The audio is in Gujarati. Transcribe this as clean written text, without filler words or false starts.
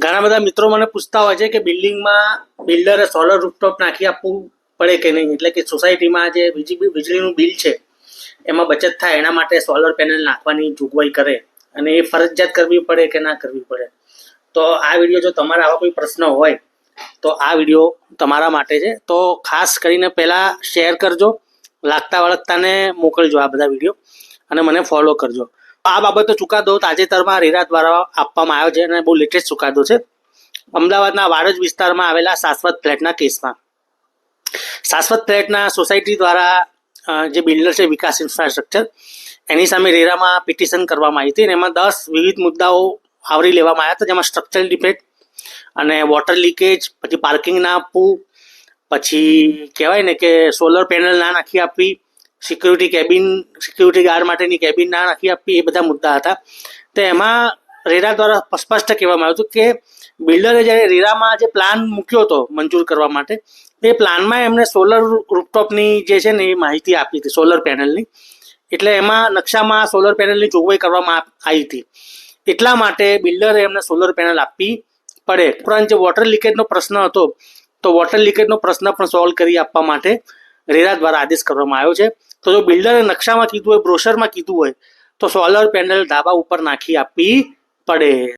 ઘણા બધા મિત્રો મને પૂછતા હોય છે કે બિલ્ડિંગમાં બિલ્ડરે સોલર રૂફટોપ નાખી આપવું પડે કે નહીં, એટલે કે સોસાયટીમાં જે વીજળીનું બિલ છે એમાં બચત થાય એના માટે સોલર પેનલ નાખવાની જોગવાઈ કરે અને એ ફરજિયાત કરવી પડે કે ના કરવી પડે. તો આ વિડીયો જો તમારા આવા કોઈ પ્રશ્ન હોય તો આ વિડીયો તમારા માટે છે. તો ખાસ કરીને પહેલાં શેર કરજો, લાગતા વળગતાને મોકલજો આ બધા વિડીયો અને મને ફોલો કરજો. આ બાબતનો ચુકાદો તાજેતરમાં રેરા દ્વારા આપવામાં આવ્યો છે અને બહુ લેટેસ્ટ ચુકાદો છે. અમદાવાદના વાડજ વિસ્તારમાં આવેલા શાશ્વત ફ્લેટના કેસમાં શાશ્વત ફ્લેટના સોસાયટી દ્વારા જે બિલ્ડર છે વિકાસ ઇન્ફ્રાસ્ટ્રક્ચર, એની સામે રેરામાં પિટિશન કરવામાં આવી હતી અને એમાં 10 વિવિધ મુદ્દાઓ આવરી લેવામાં આવ્યા હતા, જેમાં સ્ટ્રક્ચરલ ડિફેક્ટ અને વોટર લીકેજ, પછી પાર્કિંગ ના આપવું, પછી કહેવાય ને કે સોલર પેનલ ના નાખી આપવી, સિક્યુરિટી ગાર્ડ માટેની કેબિન ના નાખી આપવી, એ બધા મુદ્દા હતા. તો એમાં રેરા દ્વારા સ્પષ્ટ કહેવામાં આવ્યું હતું કે બિલ્ડરે જ્યારે રેરામાં જે પ્લાન મૂક્યો હતો મંજૂર કરવા માટે, એ પ્લાનમાં એમને સોલર રૂફટોપની જે છે ને એ માહિતી આપી હતી, સોલર પેનલની. એટલે એમાં નકશામાં સોલર પેનલની જોગવાઈ કરવામાં આવી હતી. એટલા માટે બિલ્ડરે એમને સોલર પેનલ આપવી પડે. ઉપરાંત જે વોટર લીકેજનો પ્રશ્ન હતો, તો વોટર લીકેજનો પ્રશ્ન પણ સોલ્વ કરી આપવા માટે રેરા દ્વારા આદેશ કરવામાં આવ્યો છે. તો જો બિલ્ડરે નકશામાં કીધું હોય, બ્રોશરમાં કીધું હોય, તો સોલર પેનલ ધાબા ઉપર નાખી આપવી પડે.